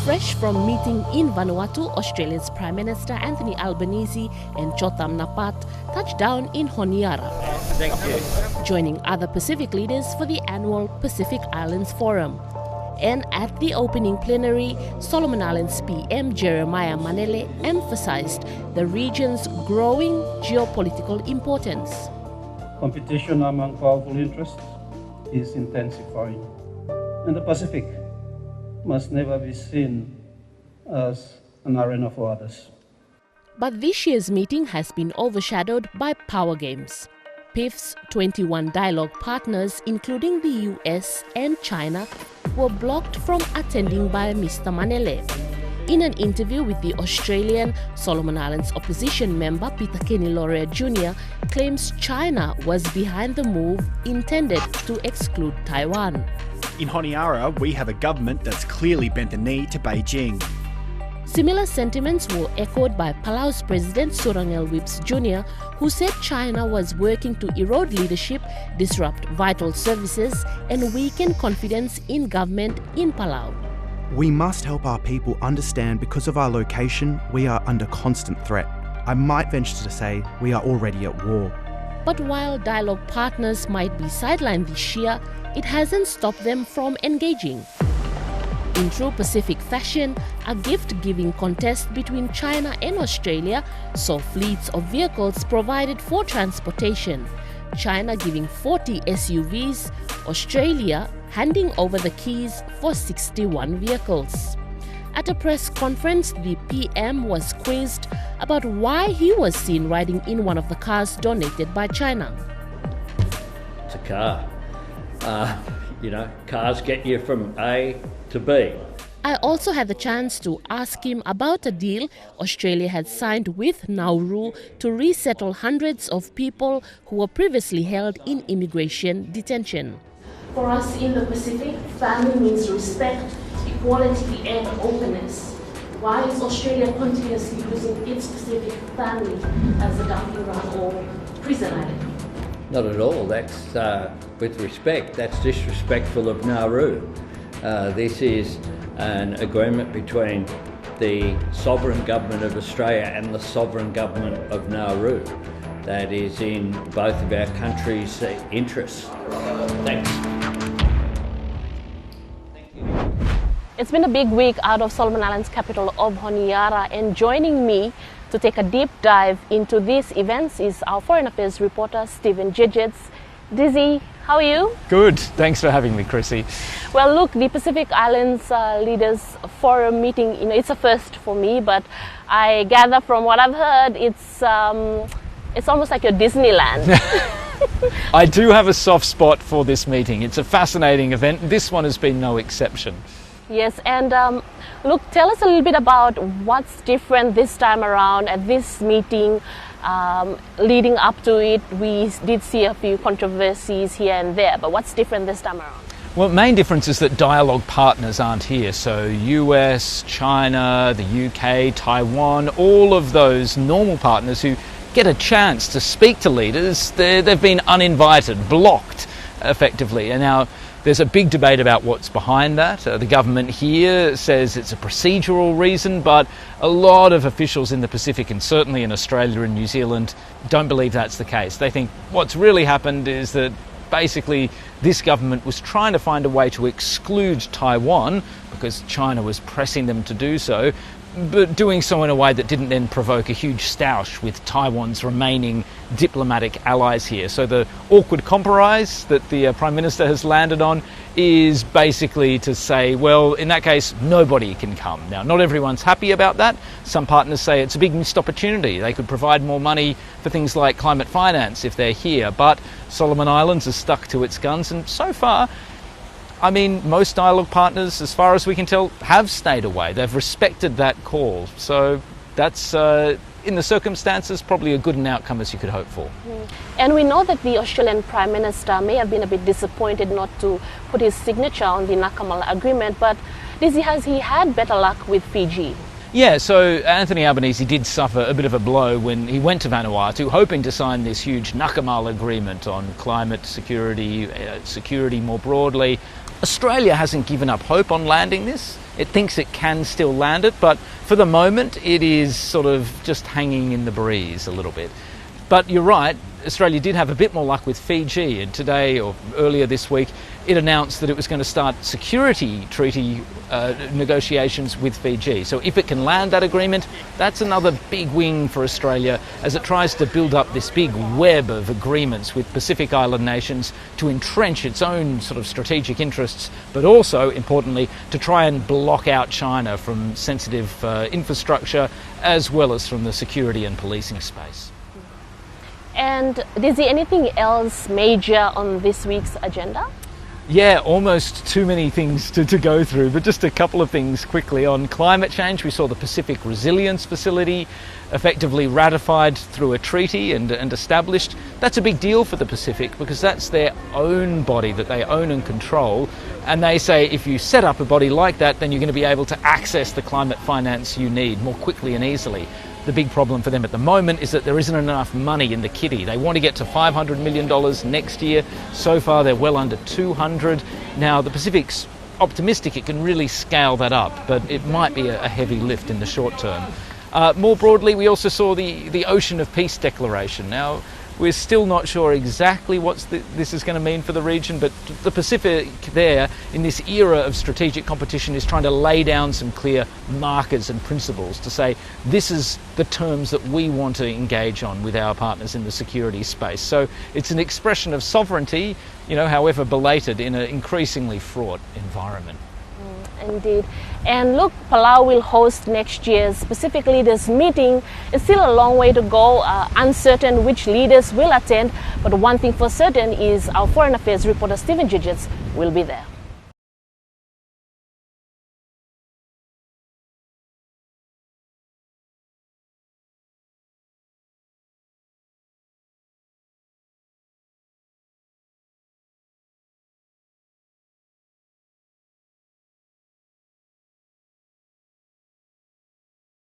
Fresh from meeting in Vanuatu, Australia's Prime Minister Anthony Albanese and Chotham Napat touched down in Honiara. Thank you. Joining other Pacific leaders for the annual Pacific Islands Forum. And at the opening plenary, Solomon Islands PM Jeremiah Manele emphasized the region's growing geopolitical importance. Competition among powerful interests is intensifying, and the Pacific must never be seen as an arena for others. But this year's meeting has been overshadowed by power games. PIF's 21 dialogue partners, including the US and China, were blocked from attending by Mr. Manele. In an interview with the Australian, Solomon Islands opposition member Peter Kenny Lauria Jr. claims China was behind the move intended to exclude Taiwan. In Honiara, we have a government that's clearly bent the knee to Beijing. Similar sentiments were echoed by Palau's President Surangel Whips Jr., who said China was working to erode leadership, disrupt vital services, and weaken confidence in government in Palau. We must help our people understand because of our location, we are under constant threat. I might venture to say we are already at war. But while dialogue partners might be sidelined this year, it hasn't stopped them from engaging. In true Pacific fashion, a gift-giving contest between China and Australia saw fleets of vehicles provided for transportation. China giving 40 SUVs, Australia handing over the keys for 61 vehicles. At a press conference, the PM was quizzed about why he was seen riding in one of the cars donated by China. It's a car. Cars get you from A to B. I also had the chance to ask him about a deal Australia had signed with Nauru to resettle hundreds of people who were previously held in immigration detention. For us in the Pacific, family means respect, equality and openness. Why is Australia continuously using its Pacific family as a dumping ground or prison island? Not at all. That's, with respect, that's disrespectful of Nauru. This is an agreement between the sovereign government of Australia and the sovereign government of Nauru that is in both of our countries' interests. Thanks. It's been a big week out of Solomon Islands' capital of Honiara, and joining me to take a deep dive into these events is our Foreign Affairs reporter, Stephen Gidgets. Dizzy, how are you? Good. Thanks for having me, Chrissy. Well, look, the Pacific Islands Leaders Forum meeting, it's a first for me, but I gather from what I've heard, it's almost like your Disneyland. I do have a soft spot for this meeting. It's a fascinating event. This one has been no exception. Yes, and look, tell us a little bit about what's different this time around at this meeting. Leading up to it, we did see a few controversies here and there, but what's different this time around? Well, the main difference is that dialogue partners aren't here. So US, China, the UK, Taiwan, all of those normal partners who get a chance to speak to leaders, they've been uninvited, blocked effectively. And now there's a big debate about what's behind that. The government here says it's a procedural reason, but a lot of officials in the Pacific and certainly in Australia and New Zealand don't believe that's the case. They think what's really happened is that basically this government was trying to find a way to exclude Taiwan because China was pressing them to do so, but doing so in a way that didn't then provoke a huge stoush with Taiwan's remaining diplomatic allies here. So the awkward compromise that the Prime Minister has landed on is basically to say, well, in that case, nobody can come. Now, not everyone's happy about that. Some partners say it's a big missed opportunity. They could provide more money for things like climate finance if they're here, but Solomon Islands has stuck to its guns, and so far, I mean, most dialogue partners, as far as we can tell, have stayed away. They've respected that call. So that's, in the circumstances, probably a good an outcome as you could hope for. And we know that the Australian Prime Minister may have been a bit disappointed not to put his signature on the Nakamala agreement, but has he had better luck with Fiji? Yeah, so Anthony Albanese did suffer a bit of a blow when he went to Vanuatu, hoping to sign this huge Nakamala agreement on climate security, security more broadly. Australia hasn't given up hope on landing this. It thinks it can still land it, but for the moment it is sort of just hanging in the breeze a little bit. But you're right, Australia did have a bit more luck with Fiji, and today or earlier this week it announced that it was going to start security treaty negotiations with Fiji. So if it can land that agreement, that's another big win for Australia as it tries to build up this big web of agreements with Pacific Island nations to entrench its own sort of strategic interests, but also, importantly, to try and block out China from sensitive infrastructure as well as from the security and policing space. And is there anything else major on this week's agenda? Yeah, almost too many things to go through, but just a couple of things quickly. On climate change, we saw the Pacific Resilience Facility effectively ratified through a treaty and established. That's a big deal for the Pacific because that's their own body that they own and control. And they say if you set up a body like that, then you're going to be able to access the climate finance you need more quickly and easily. The big problem for them at the moment is that there isn't enough money in the kitty. They want to get to $500 million next year. So far, they're well under 200. Now, the Pacific's optimistic it can really scale that up, but it might be a heavy lift in the short term. More broadly, we also saw the Ocean of Peace Declaration. Now, we're still not sure exactly what this is going to mean for the region, but the Pacific there, in this era of strategic competition, is trying to lay down some clear markers and principles to say this is the terms that we want to engage on with our partners in the security space. So it's an expression of sovereignty, however belated, in an increasingly fraught environment. Indeed. And look, Palau will host next year's Pacific Leaders Meeting. It's still a long way to go, uncertain which leaders will attend, but one thing for certain is our Foreign Affairs reporter Stephen Gidgets will be there.